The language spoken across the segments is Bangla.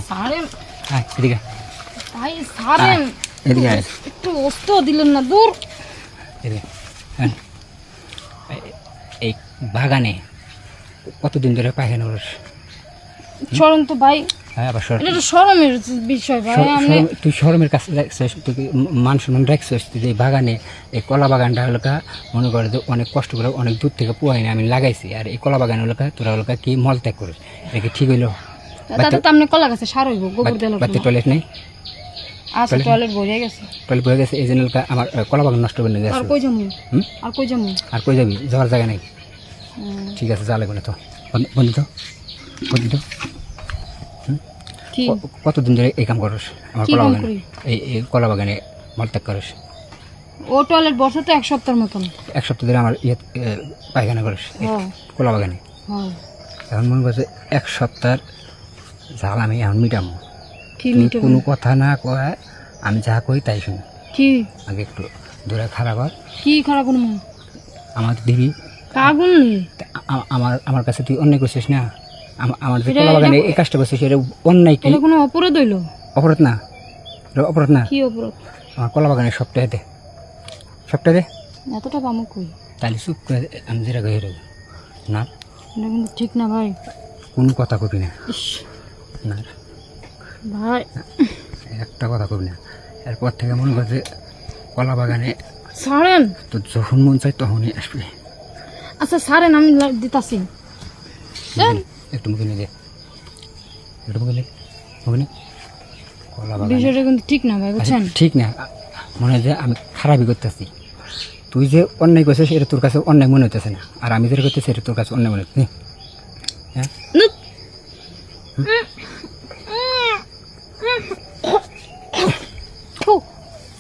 সারেন আয় এদিকে ভাই সারেন এদিকে আয় একটু অস্ত দিলেন না দূর এদিকে হ্যাঁ এই বাগানে কতদিন ধরে পায়খানা করিস সরেন তো ভাই হ্যাঁ আবার সর এটা তো শরমের বিষয় ভাই আমি তুই শরমের কাছে রাখছিস তুই মান সম্মান রাখছিস তুই যে এই বাগানে এই কলা বাগানটা হলোকা মনে করে যে অনেক কষ্ট করে অনেক দূর থেকে পুয়াই না আমি লাগাইছি আর এই কলা বাগান হলোকা তোরা হলোকা কি মল ত্যাগ করিস এটা কি ঠিক হইলো তাতে তো আপনি কলা গাছে সার হইব গোবর দিলে বাড়িতে টয়লেট নেই আচ্ছা টয়লেট ভরে গেছে টয়লেট বয়ে গেছে এই জন্য হলোকা আমার কলা বাগান নষ্ট করে নিয়ে আর গেছে কই যামু হুম? আর কই যামু আর কই যাবি যাওয়ার জায়গা নেই ঠিক আছে যা লাগবে না তো বন্ধু তো কি কতদিন ধরে এই কাম করিস আমার কি কলা কাম বাগানে করি? এই কলা বাগানে মল ত্যাগ করিস ও টয়লেট বসে তো এক সপ্তাহের মতন এক সপ্তাহ ধরে আমার পায়খানা করিস এই হ্যাঁ কলা বাগানে হ্যাঁ এখন মনে করছে এক সপ্তাহের ঝাল আমি এখন মিটামো কি তুমি মিটে কোনো কথা না কয় আমি যা কই তাই শুনি কি আগে একটু দূরে খারাপ হয় কি খারাপ হলো আমার দিবি কাগুন নেই আমার আমার কাছে তুই অন্যায় করছিস না আমার যে কলা বাগানে এই কাজটা করছিস এটা অন্যায় কি এটা কোনো অপরাধ হইলো অপরাধ না এটা অপরাধ না কি অপরাধ আমার কলা বাগানে সপ্তাহে দে সপ্তাহে দে এতটা পামো কই তাহলে চুপ করে আমি যেটা কই না এটা কিন্তু ঠিক না ভাই কোনো কথা কবি না ইস না ভাই একটা কথা কবি না এরপর থেকে মনে করছে কলা বাগানে ছাড়েন তো যখন মন চাই তখনই আসবে আচ্ছা ছাড়েন আমি দিতাছি একটু মুখে নিয়ে দে একটু মুখে নে কলা বাগানে বিষয়টা কিন্তু ঠিক না ভাই বুঝছেন ঠিক না মনে হয় যে আমি খারাপই করতেছি তুই যে অন্যায় করছিস এটা তোর কাছে অন্যায় মনে হইতেছে না আর আমি যেটা করতেছি এটা তোর কাছে অন্যায় মনে হচ্ছে হ্যাঁ থু,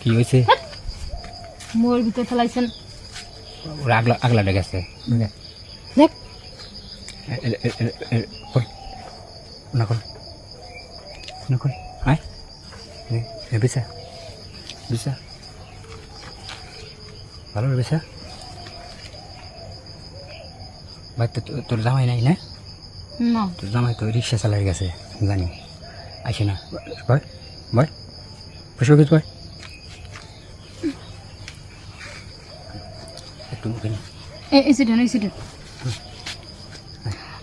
কি হয়েছে মোর ভিতরে ফেলাইছেন ওরা আগলাটা গেছে দেখ না কর আয় বিছা বিছা ভালো বিছা ভাই তোর জামাই নাই না না তোর জামাই তো রিক্সা চালাই গেছে জানি আসে না বয় বয় পুষ্পকিত বয় একটু মুখে নি এসিডেন্ট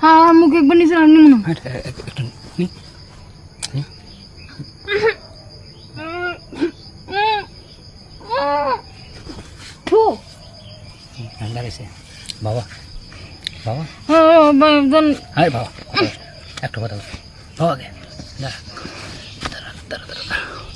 হ্যাঁ মুখে একবার নিচে রাখনি মনে হয়। একটু নি থু ঠান্ডা রয়েছে বাবা বাবা দেন আরে বাবা একটা কথা বল। বাবা কে দাঁড়া দাঁড়া দাঁড়া দাঁড়া